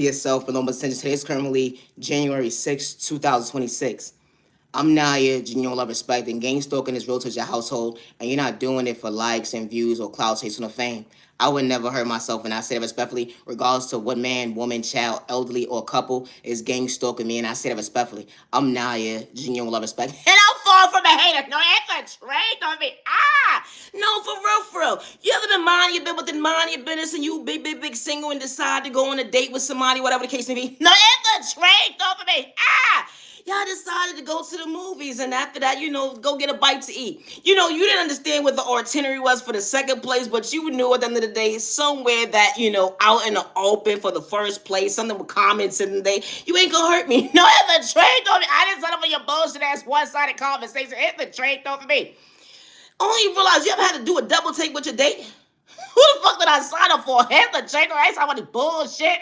Yourself, below Messenger. Today is currently January 6th, 2026. I'm Naya, genuine love, respect, and gang stalking is real to your household, and you're not doing it for likes and views or clout chasing or fame. I would never hurt myself, and I say that respectfully, regardless to what man, woman, child, elderly, or couple is gang stalking me, and I say that respectfully. I'm Naya, genuine love, respect, and I'm far from a hater. No, that's a trade on me. No, for real. You ever been minding your business within minding your business, and you big single and decide to go on a date with somebody, whatever the case may be? No, that's a trade on me. Y'all decided to go to the movies, and after that, go get a bite to eat. You didn't understand what the itinerary was for the second place, but you knew at the end of the day, somewhere that, out in the open for the first place, something with comments in the day, you ain't gonna hurt me. No, it's a trade on me. I didn't sign up for your bullshit ass one-sided conversation. It's a trade on me. Only you realize you ever had to do a double take with your date? Who the fuck did I sign up for? Hit the trade on me. I ain't sign up for this bullshit.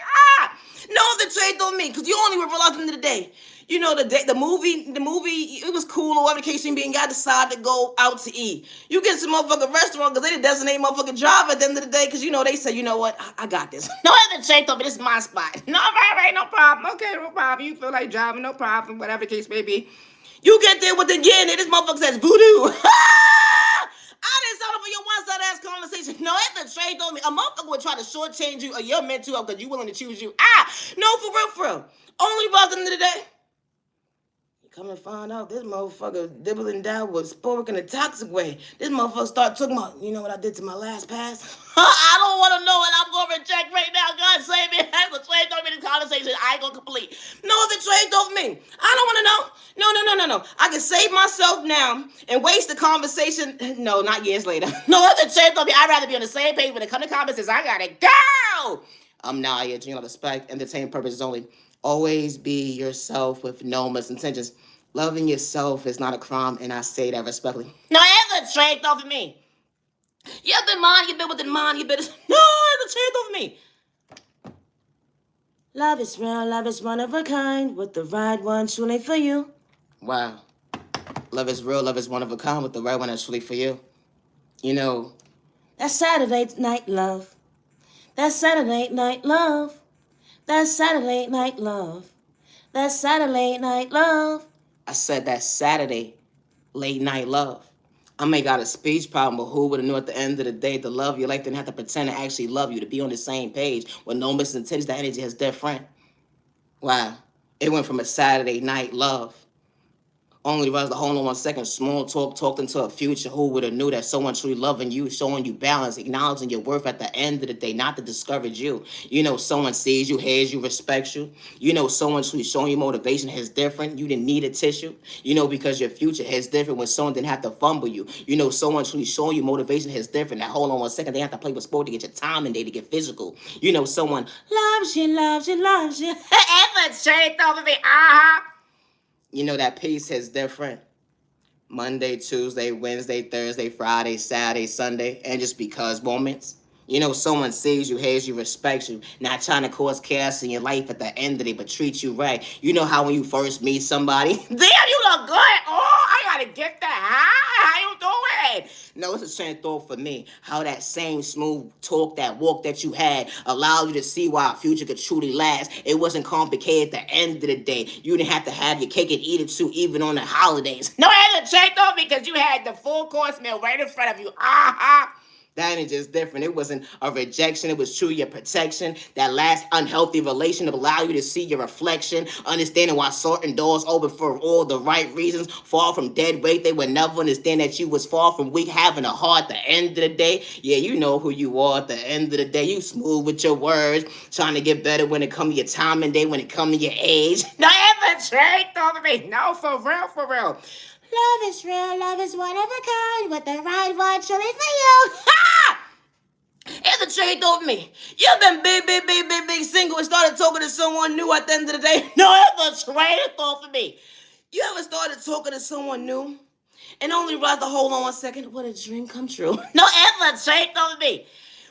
No, the trade on me, because you only realize at the end of the day. The movie, it was cool or whatever the case may be, and y'all decide to go out to eat. You get some motherfucking restaurant because they didn't designate motherfucking driver at the end of the day because, they say, you know what, I got this. No, I haven't checked over, this is my spot. No, right, no problem. Okay, no problem. You feel like driving, no problem, whatever the case may be. You get there with the yen, and this motherfucker says voodoo. I didn't sign up for your one-side ass conversation. No, it's the trade on me. A motherfucker would try to shortchange you or your mental health because you willing to choose you. No, for real. Only by the end of the day. Come and find out this motherfucker dibbling down with sport in a toxic way. This motherfucker start talking about, you know what I did to my last pass? I don't want to know it. I'm going to reject right now. God save me. That's the trade over this conversation. I ain't going to complete. No, the trade over me. I don't want to know. No. I can save myself now and waste the conversation. No, not years later. No, the trade over me. I'd rather be on the same page when it comes to conversations. I got to go. I'm Naya, genuine respect, entertainment purposes only. Always be yourself with no misintentions. Loving yourself is not a crime, and I say that respectfully. No, it's a trade off of me. You have been minding your business within mind your business. No, it's a trade off of me. Love is real, love is one of a kind, with the right one truly for you. Wow. Love is real, love is one of a kind, with the right one that's truly for you. That's Saturday night love. That's Saturday night love. That's Saturday night love. That's Saturday night love. I said that's Saturday late night love. I may got a speech problem, but who would have knew at the end of the day to love you like didn't have to pretend to actually love you, to be on the same page with no misintentions. That energy is different. Wow. It went from a Saturday night love. Only realized the hold on 1 second, small talked into a future. Who would have knew that someone truly loving you, showing you balance, acknowledging your worth at the end of the day, not to discourage you. Someone sees you, hears you, respects you. Someone truly showing you motivation is different. You didn't need a tissue. Because your future is different when someone didn't have to fumble you. Someone truly showing you motivation is different. That hold on 1 second, they have to play with sport to get your time and day to get physical. Someone loves you. Ever straight over me, that pace is different. Monday, Tuesday, Wednesday, Thursday, Friday, Saturday, Sunday, and just because moments. Someone sees you, hears you, respects you, not trying to cause chaos in your life at the end of the day, but treat you right. You know how when you first meet somebody, damn, you look good. Oh, I gotta get that. How you doing? No, it's the same thought for me. How that same smooth talk, that walk that you had allowed you to see why a future could truly last. It wasn't complicated at the end of the day. You didn't have to have your cake and eat it too, even on the holidays. No, I had to check off because you had the full course meal right in front of you. That ain't just different. It wasn't a rejection. It was true your protection. That last unhealthy relationship allowed you to see your reflection, understanding why certain doors open for all the right reasons. Far from dead weight, they would never understand that you was far from weak, having a heart at the end of the day. Yeah, you know who you are at the end of the day. You smooth with your words, trying to get better when it come to your time and day, when it come to your age. No, ever trade over me. No, for real. Love is real, love is one of a kind, with the right one truly for you. It's a trade over me. You've been big single and started talking to someone new at the end of the day. No, it's a trade over me. You ever started talking to someone new and only realized to hold on 1 second? What a dream come true. No, it's a trade over me.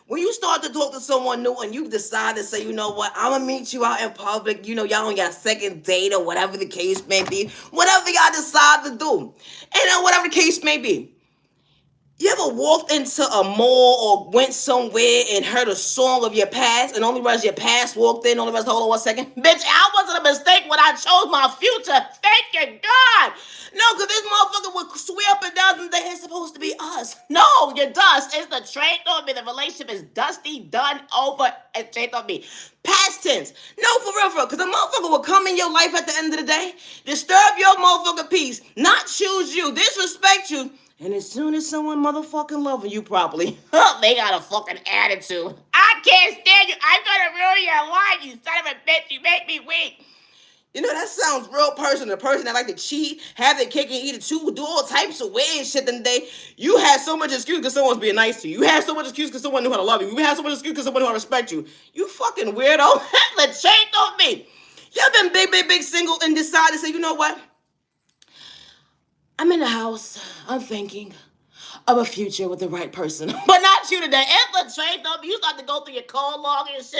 When you start to talk to someone new and you decide to say, you know what, I'm going to meet you out in public, y'all on your second date or whatever the case may be, whatever y'all decide to do, and whatever the case may be. You ever walked into a mall or went somewhere and heard a song of your past and only realized your past walked in, only realized, hold on 1 second? Bitch, I wasn't a mistake when I chose my future. Thank you, God. No, because this motherfucker would swear up and down that they ain't supposed to be us. No, you're dust. It's the trait on me. The relationship is dusty, done, over, and trait on me. Past tense. No, for real, because the motherfucker will come in your life at the end of the day, disturb your motherfucking peace, not choose you, disrespect you. And as soon as someone motherfucking loving you properly, they got a fucking attitude. I can't stand you. I'm gonna ruin your life, you son of a bitch. You make me weak. You know, that sounds real personal. The person that like to cheat, have their cake and eat it too, do all types of weird shit the day. You had so much excuse because someone's being nice to you. You had so much excuse because someone knew how to love you. You had so much excuse because someone knew how to respect you. You fucking weirdo. Let's change on me. Y'all been big single and decided to say, you know what? I'm in the house. I'm thinking of a future with the right person. But not you today. It's the change on me. You start to go through your call log and shit.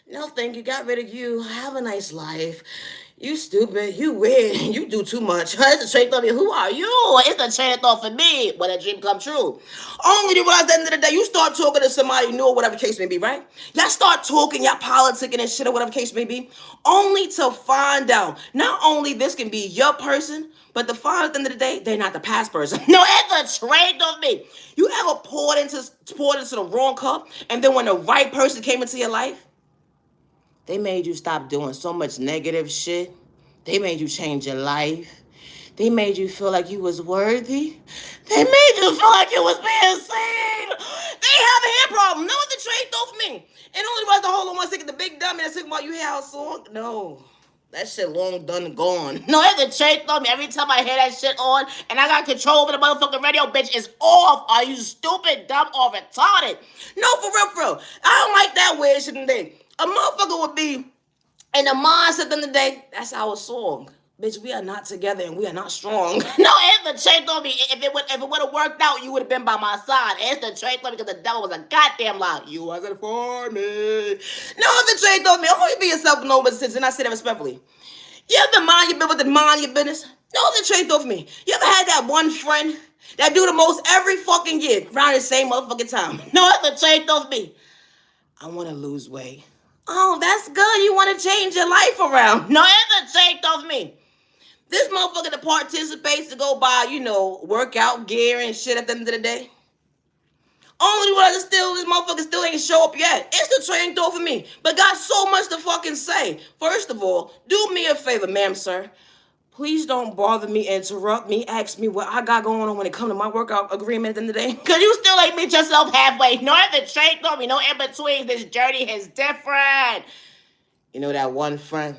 No, thank you. Got rid of you. Have a nice life. You stupid. You weird. You do too much. It's a trait on me. Who are you? It's a trait thought for me. When a dream come true. Only to realize at the end of the day, you start talking to somebody new or whatever case may be, right? Y'all start talking, y'all politicking and shit or whatever case may be. Only to find out, not only this can be your person, but the find at the end of the day, they're not the past person. No, it's a trait on me. You ever poured into the wrong cup, and then when the right person came into your life, they made you stop doing so much negative shit. They made you change your life. They made you feel like you was worthy. They made you feel like you was being seen. They have a hair problem. Know what the trade though for me? And only was the whole on 1 second, the big dummy that's talking about you hear our song. No. That shit long done and gone. No, it's a trait on me. Every time I hear that shit on and I got control over the motherfucking radio, bitch, it's off. Are you stupid, dumb, or retarded? No, for real. I don't like that weird shit today. A motherfucker would be in the mindset at the end of the day, that's our song. Bitch, we are not together and we are not strong. No, it's the trait on me. If it would have worked out, you would have been by my side. It's the trait on me because the devil was a goddamn lie. You wasn't for me. No, it's the trait on me. Always be yourself with no business, and I say that respectfully. You ever mind your business with the mind your business? No, the trait off me. You ever had that one friend that do the most every fucking year around the same motherfucking time? No, it's the trait off me. I want to lose weight. Oh, that's good. You want to change your life around. No, it's a trait off me. This motherfucker that participates to go buy, workout gear and shit at the end of the day. Only one is still, this motherfucker still ain't show up yet. It's the train door for me. But got so much to fucking say. First of all, do me a favor, ma'am, sir. Please don't bother me, interrupt me, ask me what I got going on when it comes to my workout agreement at the end of the day. Because you still ain't meet yourself halfway. No other train door me, no in between. This journey is different. You know that one friend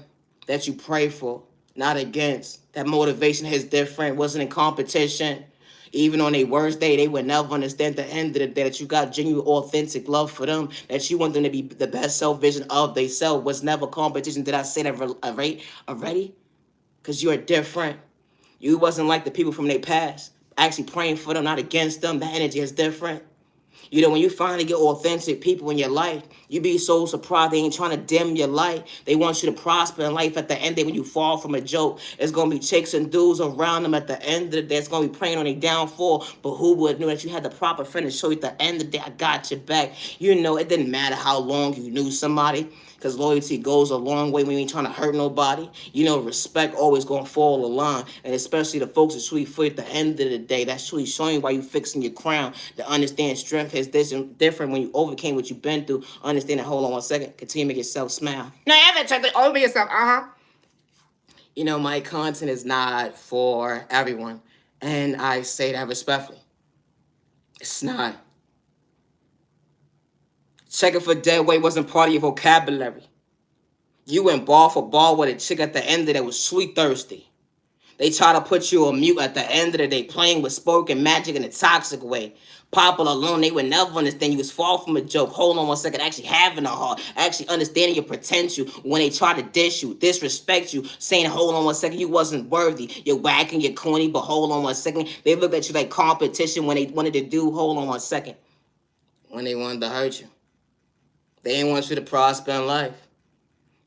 that you pray for, not against. That motivation is different, wasn't in competition. Even on their worst day, they would never understand at the end of the day that you got genuine, authentic love for them, that you want them to be the best self-vision of they self. Was never competition. Did I say that already? Because you're different. You wasn't like the people from their past. Actually praying for them, not against them. The energy is different. When you finally get authentic people in your life, you be so surprised they ain't trying to dim your light. They want you to prosper in life at the end of the day. When you fall from a joke, it's going to be chicks and dudes around them at the end of the day. It's going to be praying on their downfall. But who would know that you had the proper friend to show you at the end of the day, I got your back. It didn't matter how long you knew somebody. Because loyalty goes a long way when you ain't trying to hurt nobody. Respect always going to fall a line. And especially the folks that truly feel at the end of the day, that's truly showing you why you fixing your crown. To understand strength is different when you overcame what you've been through. Understand that, hold on 1 second. Continue to make yourself smile. No, I haven't checked it. Over yourself. My content is not for everyone. And I say that respectfully. It's not. Checking for dead weight wasn't part of your vocabulary. You went ball for ball with a chick at the end of the day was sweet thirsty. They try to put you on mute at the end of the day, playing with spoken magic in a toxic way. Popular alone, they would never understand you was far from a joke. Hold on 1 second, actually having a heart, actually understanding your potential when they try to dish you, disrespect you, saying, hold on 1 second, you wasn't worthy. You're whacking, you're corny, but hold on 1 second. They look at you like competition when they wanted to do, hold on 1 second, when they wanted to hurt you. They ain't want you to prosper in life.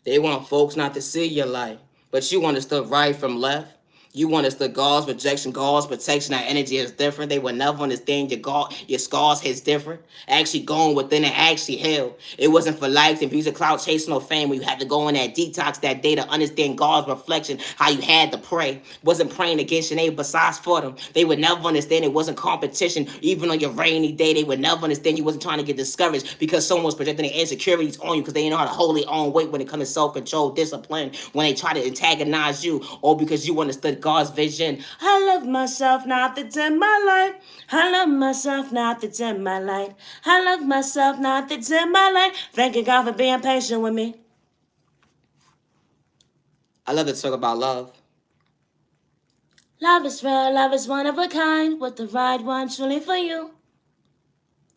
They want folks not to see your life. But you understood right from left. You understood God's rejection, God's protection. That energy is different. They would never understand your scars hits different. Actually going within and actually heal. It wasn't for likes and views of cloud chasing or fame. Where you had to go in that detox that day to understand God's reflection. How you had to pray. Wasn't praying against your neighbor, besides for them. They would never understand it wasn't competition. Even on your rainy day, they would never understand you wasn't trying to get discouraged because someone was projecting their insecurities on you because they didn't know how to hold their own weight when it comes to self-control, discipline, when they try to antagonize you, or because you understood God's vision. I love myself, not that's in my life. I love myself, not that's in my life. I love myself, not that's in my life. Thank you, God, for being patient with me. I love to talk about love. Love is real, love is one of a kind, with the right one truly for you.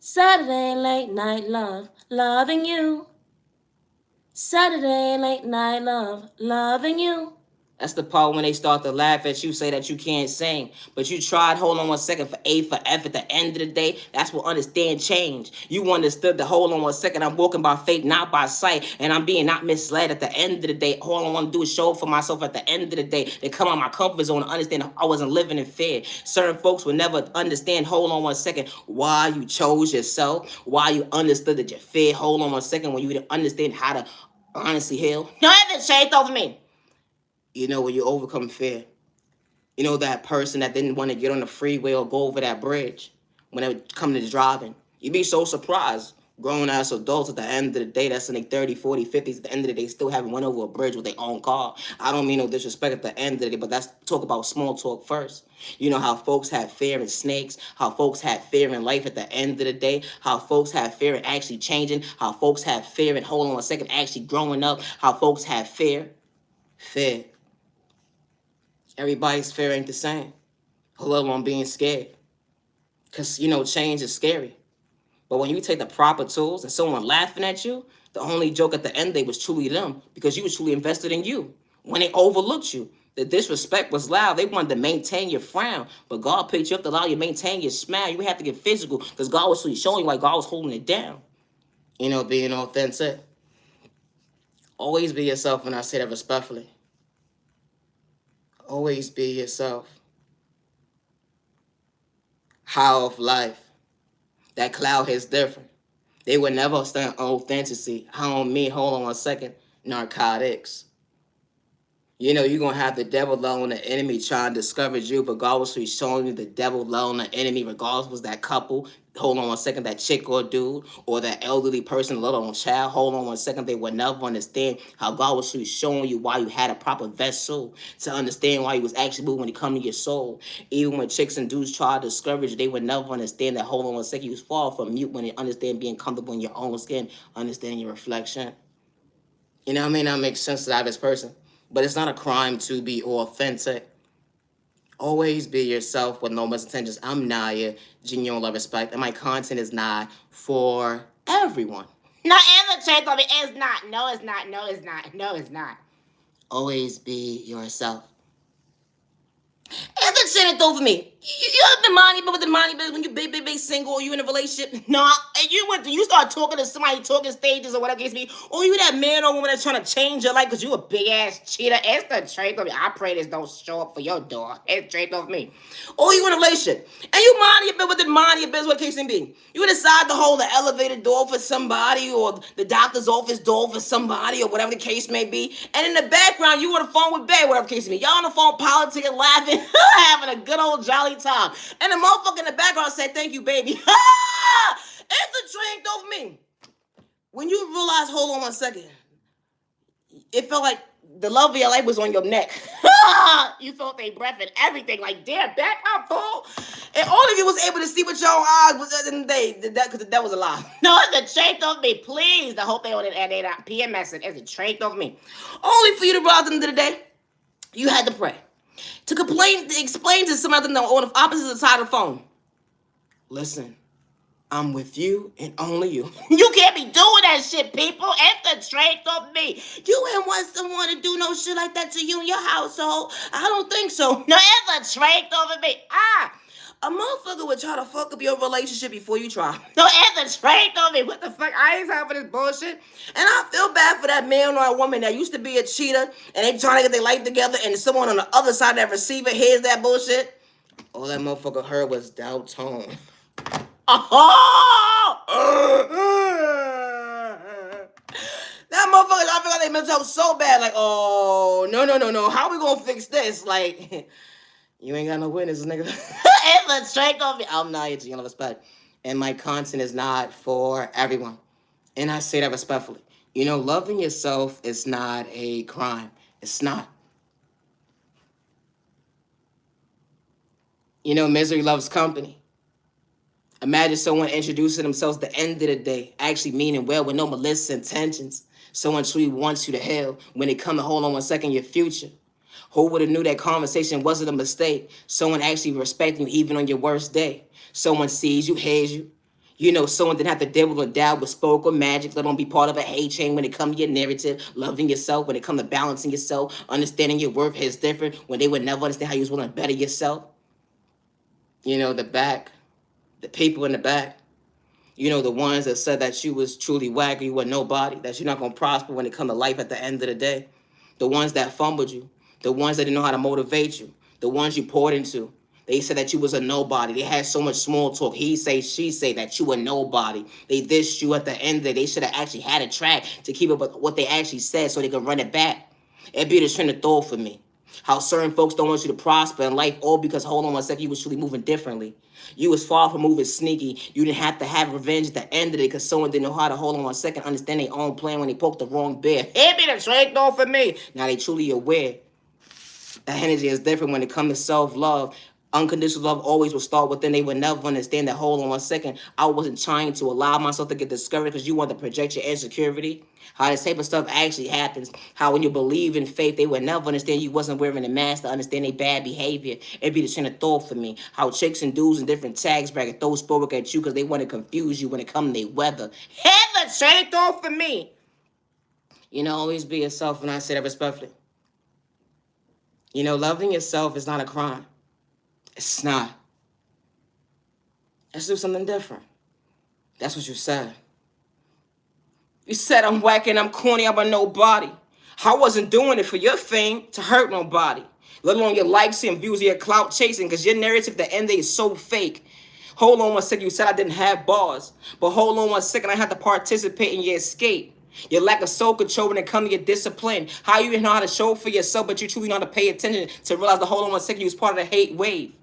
Saturday late night love, loving you. Saturday late night love, loving you. That's the part when they start to laugh at you, say that you can't sing. But you tried, hold on 1 second, for A for F. At the end of the day, that's what understand change. You understood the hold on 1 second, I'm walking by faith, not by sight. And I'm being not misled at the end of the day. All I want to do is show up for myself at the end of the day. They come out of my comfort zone and understand I wasn't living in fear. Certain folks will never understand, hold on 1 second, why you chose yourself, why you understood that you fear. Hold on 1 second, when you didn't understand how to honestly heal. Nothing changed over me. You know, when you overcome fear. You know, that person that didn't want to get on the freeway or go over that bridge when it come to driving. You'd be so surprised. Grown-ass adults at the end of the day, that's in their 30, 40, 50s, at the end of the day, still haven't went over a bridge with their own car. I don't mean no disrespect at the end of the day, but that's talk about small talk first. You know how folks have fear in snakes, how folks have fear in life at the end of the day, how folks have fear in actually changing, how folks have fear in, hold on 1 second, actually growing up, how folks have fear. Fear. Everybody's fear ain't the same. Hello, I'm being scared. Because, you know, change is scary. But when you take the proper tools and someone laughing at you, the only joke at the end day was truly them because you was truly invested in you. When they overlooked you, the disrespect was loud. They wanted to maintain your frown. But God picked you up to allow you to maintain your smile. You have to get physical because God was really showing you why God was holding it down. You know, being authentic. Always be yourself, and I say that respectfully. Always be yourself. How of life. That cloud hits different. They would never stand authenticity. I don't mean, hold on 1 second, narcotics. You know, you're going to have the devil alone, the enemy trying to discourage you, but God was showing you the devil alone, the enemy, regardless was that couple, hold on 1 second, that chick or dude, or that elderly person, little on child, hold on 1 second, they would never understand how God was showing you why you had a proper vessel to understand why you was actually moving when it come to your soul. Even when chicks and dudes try to discourage you, they would never understand that, hold on 1 second, you was far from mute when they understand being comfortable in your own skin, understanding your reflection. You know what I mean? That makes sense to the average person. But it's not a crime to be authentic. Always be yourself with no misintentions. I'm Naya, genuine love, respect, and my content is not for everyone. No, infiltrate on me. It's not. No, it's not. No, it's not. No, it's not. Always be yourself. And that's it over me. You have the money, but with the money, but when you big single, or you in a relationship, no, and you start talking to somebody, talking stages or whatever it be, or you that man or woman that's trying to change your life because you a big ass cheater. It's the trait of me. I pray this don't show up for your door. It's the trait of me. Or you in a relationship and you mind your business with the mind your business, what case may be. You decide to hold the elevator door for somebody or the doctor's office door for somebody or whatever the case may be, and in the background you on the phone with Bay, whatever the case may be. Y'all on the phone politicking, laughing, having a good old jolly time. And the motherfucker in the background said, "Thank you, baby." It's the drink of me. When you realize, hold on 1 second, it felt like the love of your life was on your neck. You felt their breath and everything. Like, damn, back up, fool. And all of you was able to see with your own eyes was in the day, because that was a lie. No, it's the trait of me. Please. I hope they on it and they not PMS it. It's the trait of me. Only for you to rise into the day, you had to pray. To explain to somebody on the opposite side of the phone. Listen, I'm with you and only you. You can't be doing that shit, people. It's the trait of me. You ain't want someone to do no shit like that to you in your household. I don't think so. No, it's the trait of me. A motherfucker would try to fuck up your relationship before you try. No, and the straight on me. What the fuck? I ain't time for this bullshit. And I feel bad for that man or a woman that used to be a cheater and they trying to get their life together and someone on the other side of that receiver hears that bullshit. All that motherfucker heard was doubt tone. That motherfucker, I feel like they mental health so bad. Like, oh, no. How we gonna fix this? Like, you ain't got no witnesses, nigga. It's a straight on me. I'm not itching, respect. And my content is not for everyone. And I say that respectfully. You know, loving yourself is not a crime. It's not. You know, misery loves company. Imagine someone introducing themselves at the end of the day, actually meaning well with no malicious intentions. Someone truly wants you to hell when they come to hold on 1 second your future. Who would have knew that conversation wasn't a mistake? Someone actually respecting you even on your worst day. Someone sees you, hears you. You know, someone didn't have to deal with a doubt with spoke or magic. Let them be part of a hate chain when it comes to your narrative, loving yourself, when it comes to balancing yourself, understanding your worth is different, when they would never understand how you was willing to better yourself. You know, the people in the back, you know, the ones that said that you was truly whack, you were nobody, that you're not going to prosper when it comes to life at the end of the day. The ones that fumbled you, the ones that didn't know how to motivate you, the ones you poured into. They said that you was a nobody. They had so much small talk. He say, she say that you were nobody. They dissed you at the end of it. They should have actually had a track to keep up with what they actually said so they could run it back. It'd be the train of thought for me. How certain folks don't want you to prosper in life, all because, hold on 1 second, you was truly moving differently. You was far from moving sneaky. You didn't have to have revenge at the end of it because someone didn't know how to hold on 1 second, understand their own plan when they poked the wrong bear. It'd be the train thought for me. Now they truly aware. That energy is different when it comes to self-love. Unconditional love always will start within. They would never understand that, hold on 1 second, I wasn't trying to allow myself to get discouraged because you want to project your insecurity. How this type of stuff actually happens. How when you believe in faith, they would never understand you wasn't wearing a mask to understand their bad behavior. It'd be the train of thought for me. How chicks and dudes in different tags bracket throw sport at you because they want to confuse you when it comes to their weather. Hit the train of thought for me. You know, always be yourself, and I say that respectfully. You know, loving yourself is not a crime. It's not. Let's do something different. That's what you said. You said I'm whacking, I'm corny, I'm a nobody. I wasn't doing it for your fame to hurt nobody. Let alone your likes and views, your clout chasing, because your narrative at the end is so fake. Hold on 1 second, you said I didn't have bars. But hold on 1 second, I had to participate in your escape. Your lack of soul control when it comes to your discipline. How you know how to show for yourself, but you truly know how to pay attention to realize the hold on 1 second, you was part of the hate wave.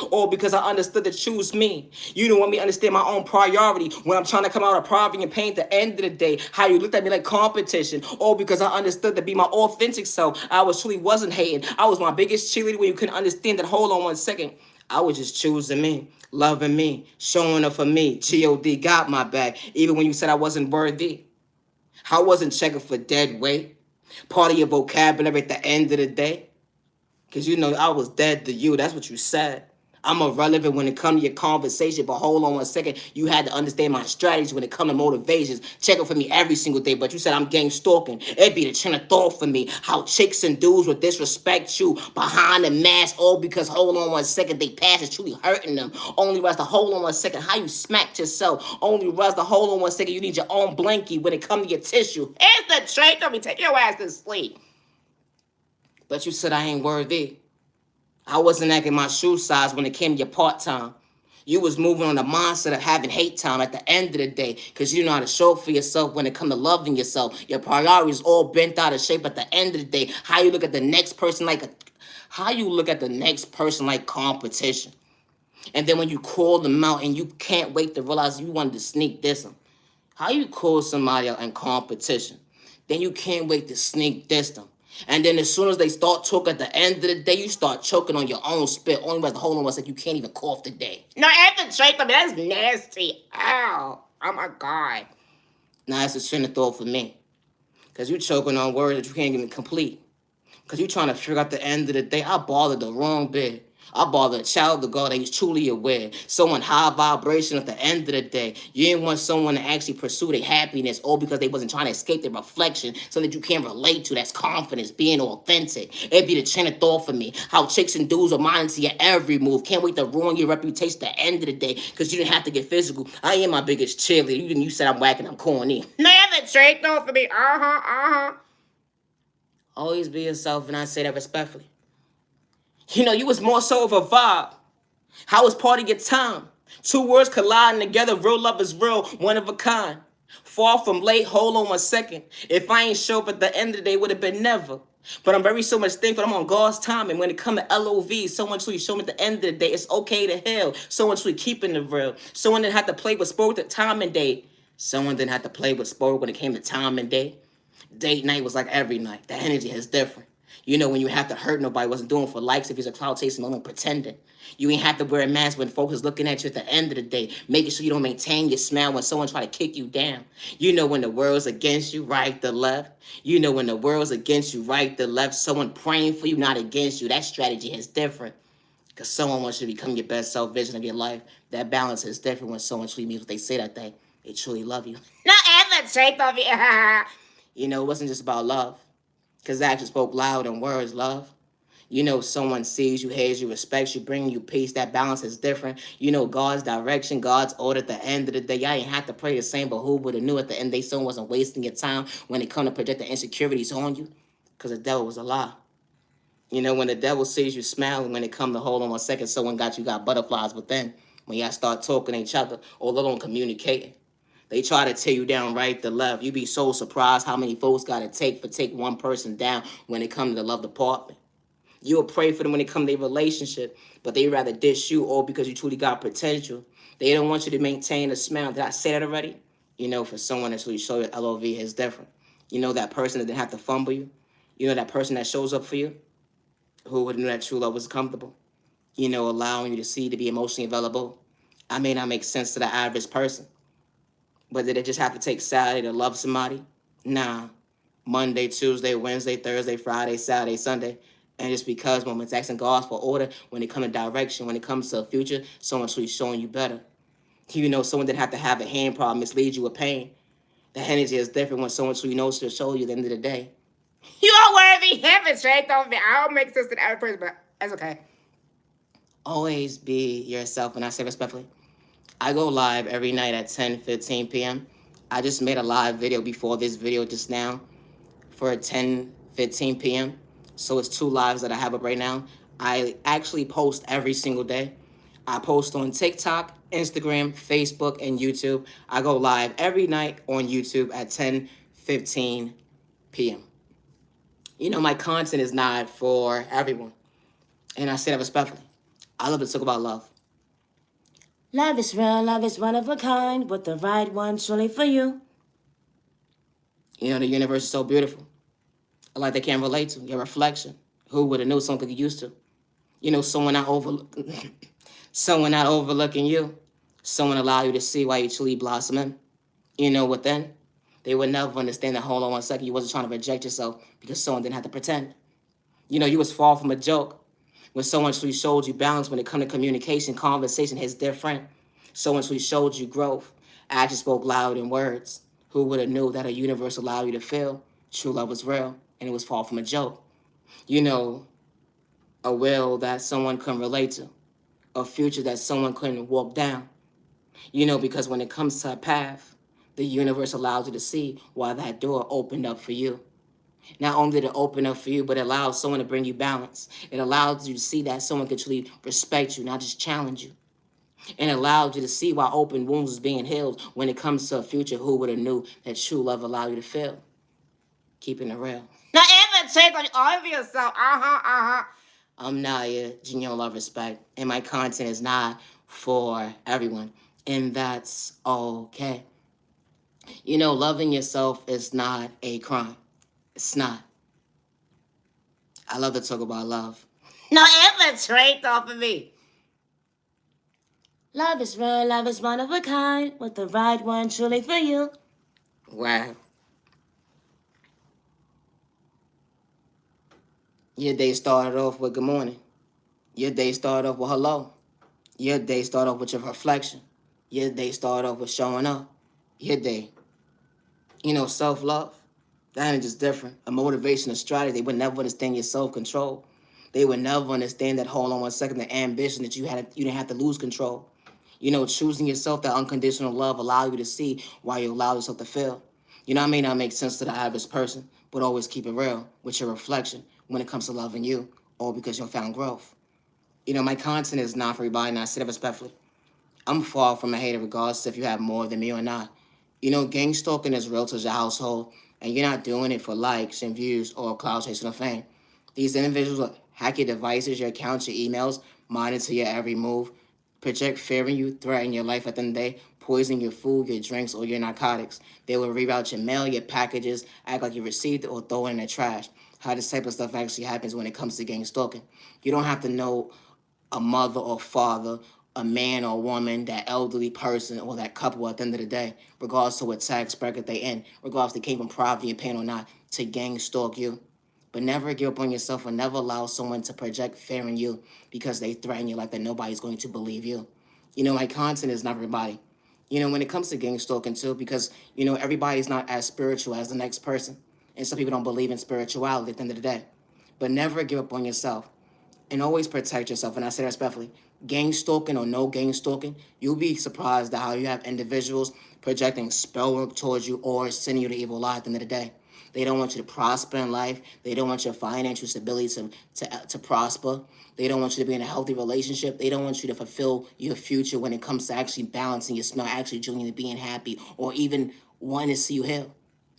Or because I understood to choose me. You don't want me to understand my own priority when I'm trying to come out of poverty and pain at the end of the day. How you looked at me like competition. Or because I understood to be my authentic self. I truly wasn't hating. I was my biggest cheerleader when you couldn't understand that. Hold on 1 second. I was just choosing me, loving me, showing up for me. G.O.D. got my back. Even when you said I wasn't worthy. I wasn't checking for dead weight. Part of your vocabulary at the end of the day. Because you know I was dead to you. That's what you said. I'm irrelevant when it comes to your conversation, but hold on 1 second. You had to understand my strategies when it comes to motivations. Check it for me every single day, but you said I'm gang stalking. It'd be the train of thought for me. How chicks and dudes would disrespect you behind the mask, all because, hold on 1 second, they past is truly hurting them. Only realize to hold on 1 second, how you smacked yourself. Only realize to hold on 1 second, you need your own blankie when it comes to your tissue. Here's the train, don't be take your ass to sleep. But you said I ain't worthy. I wasn't acting my shoe size when it came to your part-time. You was moving on the mindset of having hate time at the end of the day because you know how to show up for yourself when it comes to loving yourself. Your priorities all bent out of shape at the end of the day. How you look at the next person like competition. And then when you call them out and you can't wait to realize you wanted to sneak diss them. How you call somebody out in competition? Then you can't wait to sneak diss them. And then as soon as they start talking at the end of the day, you start choking on your own spit. Only way to hold on 1 second, you can't even cough today. No, after choke, I mean, that's nasty. Ow. Oh my God. Now that's a train of thought for me. Because you choking on words that you can't even complete. Because you trying to figure out the end of the day, I bothered the wrong bit. I bother a child of God that is truly aware. Someone high vibration at the end of the day. You didn't want someone to actually pursue their happiness all because they wasn't trying to escape their reflection, something that you can't relate to. That's confidence, being authentic. It'd be the chain of thought for me. How chicks and dudes are monitoring your every move. Can't wait to ruin your reputation at the end of the day because you didn't have to get physical. I am my biggest cheerleader. You said I'm whacking, I'm corny. Never trade thought for me. Always be yourself, and I say that respectfully. You know, you was more so of a vibe. How was part of your time? Two words colliding together, real love is real, one of a kind. Far from late, hold on 1 second. If I ain't show up at the end of the day, would have been never. But I'm very so much thankful I'm on God's time. And when it comes to LOV, someone truly show me at the end of the day, it's okay to heal. Someone truly keeping the real. Someone didn't have to play with sport at time and day. Someone didn't have to play with sport when it came to time and day. Date night was like every night. The energy is different. You know, when you have to hurt nobody, wasn't doing for likes if he's a cloud chasing, no pretending. You ain't have to wear a mask when folks is looking at you at the end of the day, making sure you don't maintain your smile when someone try to kick you down. You know when the world's against you, right the left. You know when the world's against you, right the left. Someone praying for you, not against you. That strategy is different. Because someone wants you to become your best self vision of your life. That balance is different when someone truly means what they say that they truly love you. Not ever shape of you. You know, it wasn't just about love. Because the action spoke loud in words, love. You know, someone sees you, hears you, respects you, bringing you peace. That balance is different. You know, God's direction, God's order at the end of the day. Y'all ain't have to pray the same, but who would have knew at the end they someone wasn't wasting your time when it come to project the insecurities on you? Because the devil was a lie. You know, when the devil sees you smiling, when it come to hold on 1 second, someone got butterflies within. When y'all start talking to each other, or let alone communicating. They try to tear you down right to left. You be so surprised how many folks got to take one person down when it comes to the love department. You'll pray for them when it comes to their relationship, but they rather dish you all because you truly got potential. They don't want you to maintain a smile. Did I say that already? You know, for someone that's really show you LOV is different. You know that person that didn't have to fumble you. You know that person that shows up for you. Who would know that true love was comfortable? You know, allowing you to see to be emotionally available. I may not make sense to the average person. But did it just have to take Saturday to love somebody? Nah. Monday, Tuesday, Wednesday, Thursday, Friday, Saturday, Sunday. And just because moments asking God for order when it comes to direction, when it comes to the future, someone's really showing you better. You know, someone didn't have to have a hand problem mislead you with pain. The energy is different when someone truly knows to show you at the end of the day. You are worthy. Heaven straight off me. I don't make sense to the average person, but that's okay. Always be yourself, and I say respectfully. I go live every night at 10:15 p.m. I just made a live video before this video just now for 10:15 p.m. So it's 2 lives that I have up right now. I actually post every single day. I post on TikTok, Instagram, Facebook, and YouTube. I go live every night on YouTube at 10:15 p.m. You know, my content is not for everyone. And I say that respectfully. I love to talk about love. Love is real, love is one of a kind, with the right one truly for you. You know, the universe is so beautiful. Like they can't relate to your reflection. Who would have known something you used to? You know, someone not someone not overlooking you. Someone allow you to see why you truly blossoming. You know what then? They would never understand that, hold on 1 second, you wasn't trying to reject yourself because someone didn't have to pretend. You know, you was far from a joke. When someone truly showed you balance when it comes to communication, conversation is different. Someone truly showed you growth. Action spoke loud in words. Who would have knew that a universe allowed you to feel true love was real and it was far from a joke? You know, a will that someone couldn't relate to. A future that someone couldn't walk down. You know, because when it comes to a path, the universe allows you to see why that door opened up for you. Not only did it open up for you, but it allows someone to bring you balance. It allows you to see that someone can truly respect you, not just challenge you. And it allows you to see why open wounds is being healed when it comes to a future. Who would have knew that true love allowed you to feel? Keeping it real. Now, ever check on all of yourself. I'm Naya, genuine love, respect, and my content is not for everyone, and that's okay. You know, loving yourself is not a crime. It's not. I love to talk about love. No, ever trade off of me. Love is real, love is one of a kind, with the right one truly for you. Wow. Your day started off with good morning. Your day started off with hello. Your day started off with your reflection. Your day started off with showing up. Your day, self-love. That is just different. A motivation, a strategy. They would never understand your self-control. They would never understand that, hold on one second, the ambition that you didn't have to lose control. Choosing yourself, that unconditional love allow you to see why you allow yourself to fail. I may not make sense to the average person, but always keep it real with your reflection when it comes to loving you, all because you found growth. My content is not for everybody, and I say that respectfully. I'm far from a hater regardless if you have more than me or not. Gang stalking is real to your household, and you're not doing it for likes and views or clout chasing or fame. These individuals will hack your devices, your accounts, your emails, monitor your every move, project fear in you, threaten your life at the end of the day, poison your food, your drinks, or your narcotics. They will reroute your mail, your packages, act like you received it, or throw it in the trash. How this type of stuff actually happens when it comes to gang stalking. You don't have to know a mother or father, a man or woman, that elderly person or that couple at the end of the day, regardless to what tax bracket they in, regardless if they came from poverty and pain or not, to gang stalk you. But never give up on yourself, or never allow someone to project fear in you because they threaten you like that nobody's going to believe you. My content is not everybody. When it comes to gang stalking too, because, everybody's not as spiritual as the next person. And some people don't believe in spirituality at the end of the day. But never give up on yourself, and always protect yourself. And I say that respectfully. Gang stalking or no gang stalking, you'll be surprised at how you have individuals projecting spell work towards you or sending you the evil lie at the end of the day. They don't want you to prosper in life. They don't want your financial stability to prosper. They don't want you to be in a healthy relationship. They don't want you to fulfill your future when it comes to actually balancing your smell, actually genuinely being happy, or even wanting to see you heal.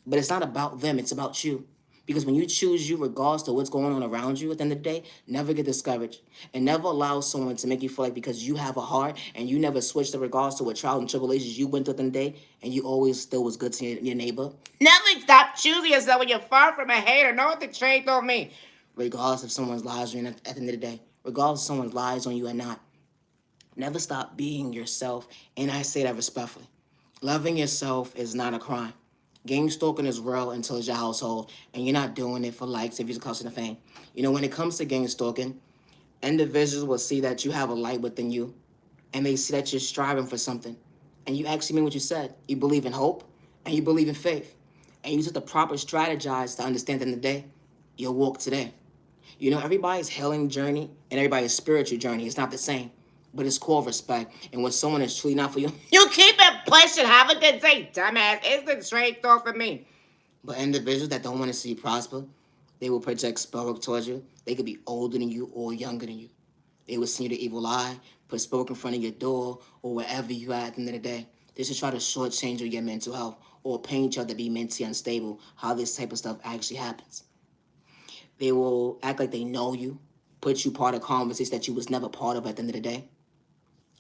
But it's not about them. It's about you. Because when you choose you, regardless to what's going on around you at the end of the day, never get discouraged. And never allow someone to make you feel like because you have a heart and you never switched in regards to what trials and tribulations you went through at the end of the day, and you always still was good to your neighbor. Never stop choosing yourself when you're far from a hater. Know what the trait on me. Regardless if someone's lies on you at the end of the day. Regardless if someone lies on you or not. Never stop being yourself. And I say that respectfully. Loving yourself is not a crime. Gang stalking is real until it's your household, and you're not doing it for likes if you're causing the fame. When it comes to gang stalking, individuals will see that you have a light within you, and they see that you're striving for something, and you actually mean what you said. You believe in hope, and you believe in faith, and you took the proper strategize to understand that in the day, you'll walk today. Everybody's healing journey and everybody's spiritual journey is not the same, but it's called respect. And when someone is truly not for you, you keep it pushing. Have a good day, dumbass. It's the straight thought for me. But individuals that don't want to see you prosper, they will project spell work towards you. They could be older than you or younger than you. They will send you the evil eye, put spell work in front of your door or wherever you are at the end of the day. They should try to shortchange your mental health or paint you out to be mentally unstable. How this type of stuff actually happens. They will act like they know you, put you part of conversations that you was never part of at the end of the day.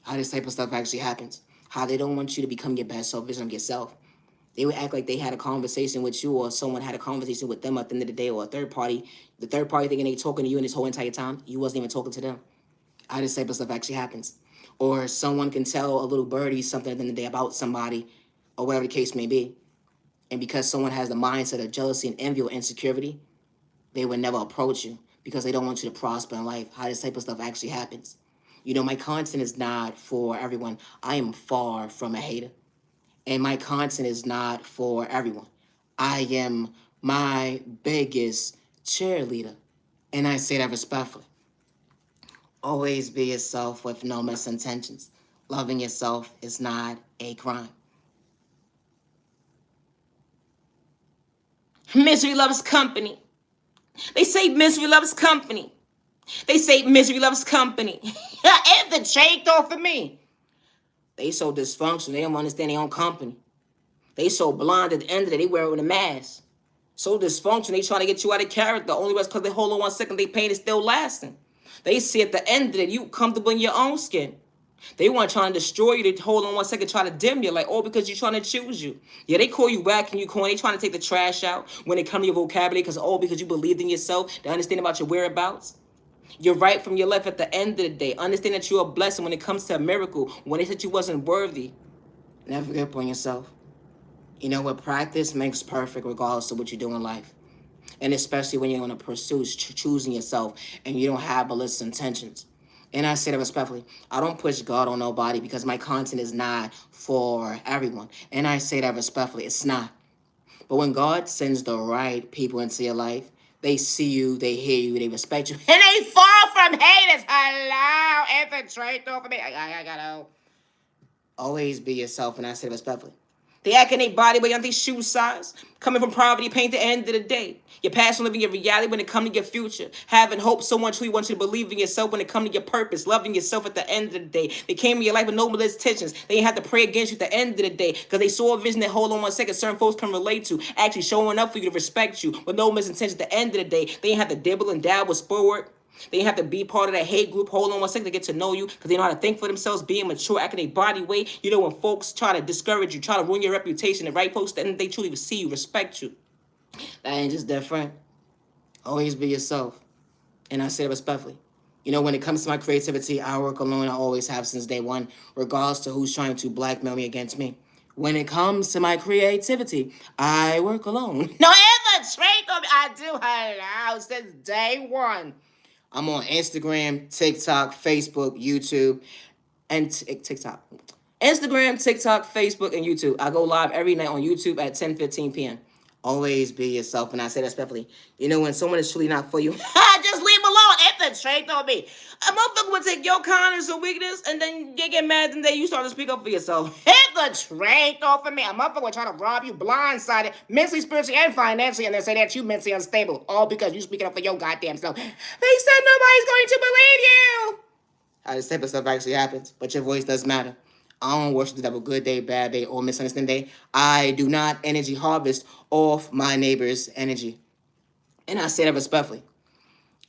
How this type of stuff actually happens. How they don't want you to become your best self vision of yourself. They would act like they had a conversation with you, or someone had a conversation with them at the end of the day, or a third party. The third party thinking they talking to you in this whole entire time, you wasn't even talking to them. How this type of stuff actually happens. Or someone can tell a little birdie something at the end of the day about somebody, or whatever the case may be. And because someone has the mindset of jealousy and envy or insecurity, they would never approach you because they don't want you to prosper in life. How this type of stuff actually happens. My content is not for everyone. I am far from a hater. And my content is not for everyone. I am my biggest cheerleader. And I say that respectfully. Always be yourself with no misintentions. Loving yourself is not a crime. Misery loves company. They say misery loves company. They say misery loves company. It's the shake off for me. They so dysfunctional, they don't understand their own company. They so blind at the end of it, they wear it with a mask. So dysfunctional, they trying to get you out of character. Only because they hold on 1 second, they pain is still lasting. They see at the end of it, you comfortable in your own skin. They want trying to destroy you. They hold on 1 second, try to dim you, like, oh, because you're trying to choose you. Yeah, they call you whack and you corny. They trying to take the trash out when they come to your vocabulary because you believed in yourself. They understand about your whereabouts. You're right from your left at the end of the day. Understand that you're a blessing when it comes to a miracle. When they said you wasn't worthy, never give up on yourself. What practice makes perfect regardless of what you do in life. And especially when you're going to pursue choosing yourself and you don't have malicious intentions. And I say that respectfully. I don't push God on nobody because my content is not for everyone. And I say that respectfully. It's not. But when God sends the right people into your life, they see you, they hear you, they respect you, and they fall from haters. Hello, infiltrate over me. I gotta always be yourself, and I say respectfully. They acting their body weight on their shoe size. Coming from poverty, pain at the end of the day. Your passion, living your reality when it comes to your future. Having hope, someone truly wants you to believe in yourself when it comes to your purpose. Loving yourself at the end of the day. They came in your life with no malicious intentions. They ain't have to pray against you at the end of the day. Because they saw a vision that, hold on one second, certain folks can relate to. Actually showing up for you to respect you with no misintentions at the end of the day. They ain't have to dibble and dab with sport work. They have to be part of that hate group. Hold on one second to get to know you because they know how to think for themselves, being mature, acting their body weight. You know, when folks try to discourage you, try to ruin your reputation, the right folks, then they truly see you, respect you. That ain't just different. Always be yourself. And I say it respectfully. You know, when it comes to my creativity, I work alone. I always have since day one, regardless to who's trying to blackmail me against me. When it comes to my creativity, I work alone. No, ever trade on me. I do. Hello, since day one. I'm on Instagram, TikTok, Facebook, YouTube, and TikTok. Instagram, TikTok, Facebook, and YouTube. I go live every night on YouTube at 10:15 p.m. Always be yourself, and I say that respectfully. You know, when someone is truly not for you, just leave them alone. Infiltrate on me. A motherfucker would take your kindness or weakness, and then you get mad, and then you start to speak up for yourself. Infiltrate off of me. A motherfucker would try to rob you blindsided, mentally, spiritually, and financially, and then say that you mentally unstable, all because you speaking up for your goddamn self. They said nobody's going to believe you. How this type of stuff actually happens, but your voice does matter. I don't worship the devil good day, bad day, or misunderstand day. I do not energy harvest off my neighbor's energy. And I say that respectfully.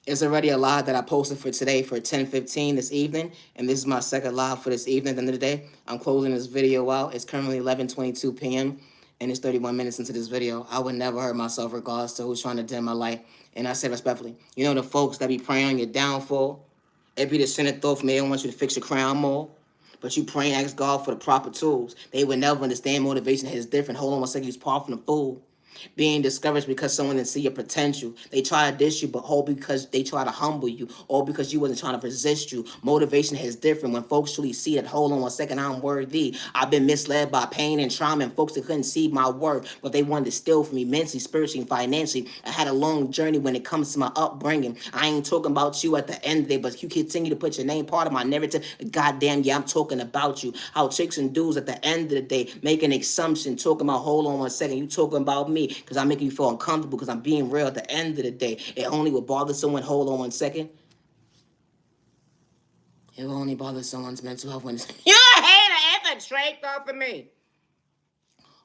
It's already a live that I posted for today for 10:15 this evening. And this is my second live for this evening. At the end of the day, I'm closing this video out. It's currently 11:22 p.m. and it's 31 minutes into this video. I would never hurt myself regardless to who's trying to dim my light. And I say respectfully. You know the folks that be praying on your downfall? It be the sinner thought for me. They don't want you to fix your crown more. But you pray and ask God for the proper tools. They would never understand motivation is different. Hold on one second, you was far from the fool. Being discouraged because someone didn't see your potential. They try to diss you, but all because they try to humble you, all because you wasn't trying to resist you. Motivation is different when folks truly see that, hold on one second, I'm worthy. I've been misled by pain and trauma and folks that couldn't see my worth, but they wanted to steal from me mentally, spiritually, and financially. I had a long journey when it comes to my upbringing. I ain't talking about you at the end of the day, but you continue to put your name part of my narrative. Goddamn, yeah, I'm talking about you. How chicks and dudes at the end of the day make an assumption, talking about, hold on one second, you talking about me because I'm making you feel uncomfortable because I'm being real at the end of the day. It only will bother someone, hold on one second. It will only bother someone's mental health when it's, you're a hater, infiltrate off of me.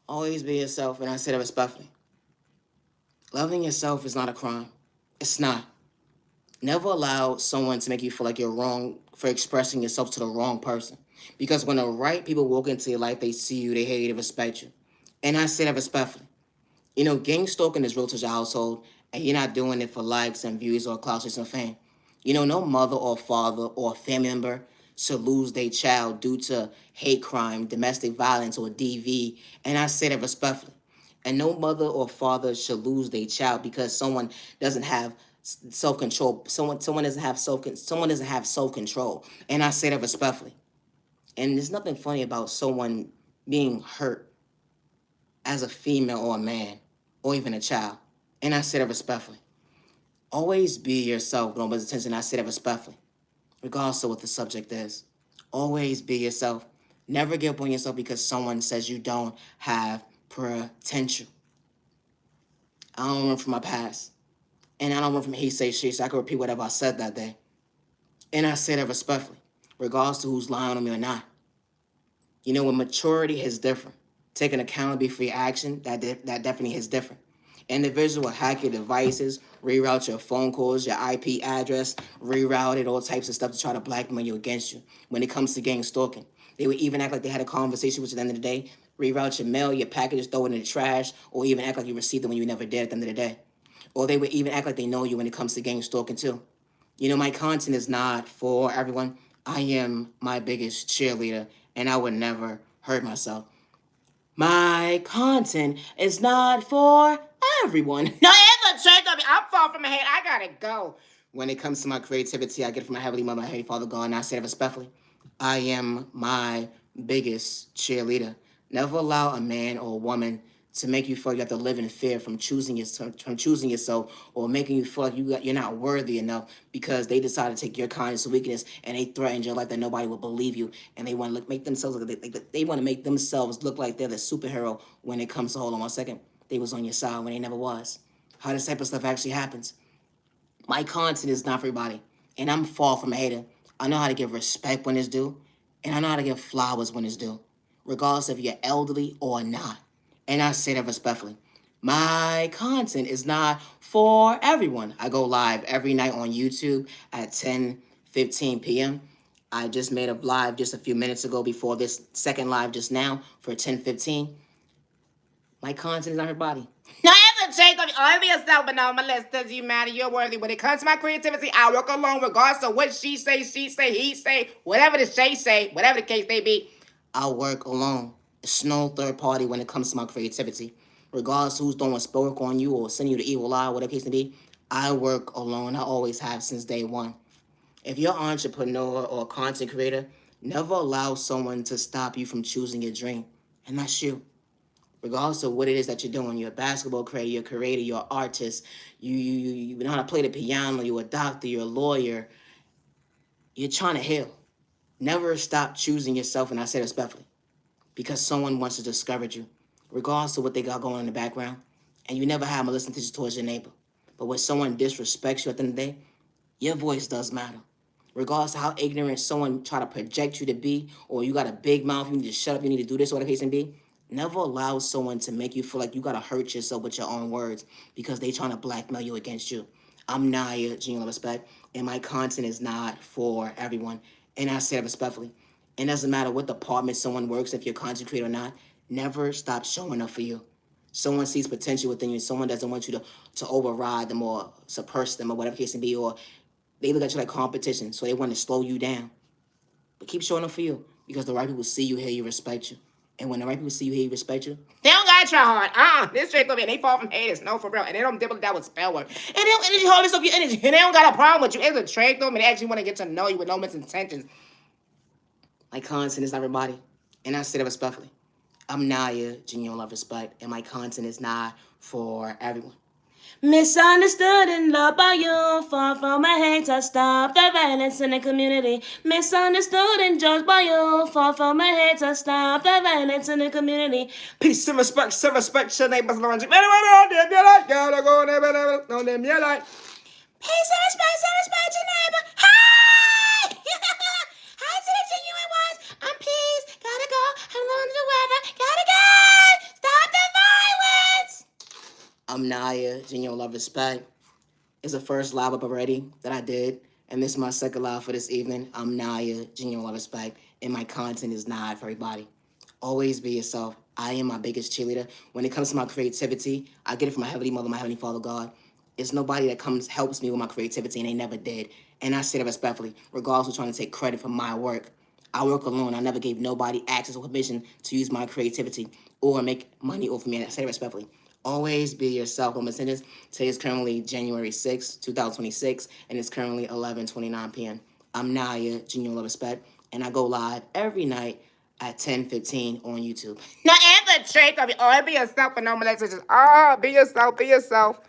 Always be yourself, and I say that respectfully. Loving yourself is not a crime. It's not. Never allow someone to make you feel like you're wrong for expressing yourself to the wrong person. Because when the right people walk into your life, they see you, they hear you, they respect you. And I say that respectfully. You know, gang stalking is real to your household, and you're not doing it for likes and views or clout or fame. You know, no mother or father or family member should lose their child due to hate crime, domestic violence, or DV. And I say that respectfully. And no mother or father should lose their child because someone doesn't have self-control. Someone doesn't have self-control. And I say that respectfully. And there's nothing funny about someone being hurt as a female or a man or even a child. And I say that respectfully. Always be yourself, no one's attention. I say that respectfully, regardless of what the subject is. Always be yourself. Never give up on yourself because someone says you don't have potential. I don't run from my past. And I don't run from he say she, so I can repeat whatever I said that day. And I say that respectfully, regardless to who's lying on me or not. You know, when maturity is different, taking accountability for your action, that definitely is different. Individuals will hack your devices, reroute your phone calls, your IP address, reroute it, all types of stuff to try to blackmail you against you. When it comes to gang stalking, they would even act like they had a conversation with you at the end of the day, reroute your mail, your packages, throw it in the trash, or even act like you received it when you never did at the end of the day. Or they would even act like they know you when it comes to gang stalking too. You know, my content is not for everyone. I am my biggest cheerleader, and I would never hurt myself. My content is not for everyone. No, ever check on me. I'm far from ahead. I gotta go. When it comes to my creativity, I get it from my Heavenly Mother, my Heavenly Father God, and I say it respectfully. I am my biggest cheerleader. Never allow a man or a woman to make you feel you have to live in fear from choosing yourself, or making you feel like you're not worthy enough because they decide to take your kindness or weakness and they threaten your life that nobody will believe you, and they want to make themselves look they want to make themselves look like they're the superhero when it comes to, hold on one second, they was on your side when they never was. How this type of stuff actually happens. My content is not for everybody, and I'm far from a hater. I know how to give respect when it's due, and I know how to give flowers when it's due, regardless if you're elderly or not. And I say that respectfully. My content is not for everyone. I go live every night on YouTube at 10:15 p.m. I just made a live just a few minutes ago before this second live just now for 10:15. My content is not everybody. Now, I have to change on all of yourself, but no, my list does you matter. You're worthy. When it comes to my creativity, I work alone, regardless of what she say, he say, whatever the Shay say, whatever the case may be. I work alone. It's no third party when it comes to my creativity. Regardless of who's throwing spoke on you or sending you the evil eye, whatever the case may be, I work alone. I always have since day one. If you're an entrepreneur or a content creator, never allow someone to stop you from choosing your dream. And that's you. Regardless of what it is that you're doing, you're a basketball creator, you're a creator, you're an artist, you know how to play the piano, you're a doctor, you're a lawyer, you're trying to heal. Never stop choosing yourself, and I say respectfully, because someone wants to discourage you, regardless of what they got going on in the background, and you never have maliciousness towards your neighbor. But when someone disrespects you at the end of the day, your voice does matter. Regardless of how ignorant someone try to project you to be, or you got a big mouth, you need to shut up, you need to do this, whatever the case may be, never allow someone to make you feel like you gotta hurt yourself with your own words because they trying to blackmail you against you. I'm Naya, genuine respect, and my content is not for everyone. And I say it respectfully. It doesn't matter what department someone works, if you're a content creator or not, never stop showing up for you. Someone sees potential within you, someone doesn't want you to override them or suppress them or whatever the case may be, or they look at you like competition, so they want to slow you down. But keep showing up for you, because the right people see you, hear you, respect you. And when the right people see you, hear you, respect you, they don't gotta try hard. This straight up, and they fall from haters, no, for real. And they don't dibble that with spell work. And they don't energy hold this up your energy. And they don't got a problem with you. It's a trade them, and they actually want to get to know you with no misintentions. My content is not everybody. And I say that respectfully. I'm Naya, genuine love, respect, and my content is not for everyone. Misunderstood and loved by you, far from a hate to stop the violence in the community. Misunderstood and judged by you, far from a hate to stop the violence in the community. Peace and respect, your neighbors, Lord. Peace and respect your neighbor. Hi! Hi to the genuine ones. I'm peace. Gotta go. I'm under the weather. Gotta go. Stop the violence. I'm Naya, genuine love, respect. It's the first live up already that I did, and this is my second live for this evening. I'm Naya, genuine love, respect, and my content is not for everybody. Always be yourself. I am my biggest cheerleader. When it comes to my creativity, I get it from my Heavenly Mother, my Heavenly Father God. It's nobody that helps me with my creativity, and they never did. And I say that respectfully, regardless of trying to take credit for my work. I work alone. I never gave nobody access or permission to use my creativity or make money off of me. And I say that respectfully. Always be yourself. I'm saying this. Today is currently January 6th, 2026, and it's currently 11:29 p.m. I'm Naya, genuine love, respect, and I go live every night at 10:15 on YouTube. Now, and the trick of it, be yourself and no molestation. Be yourself, be yourself.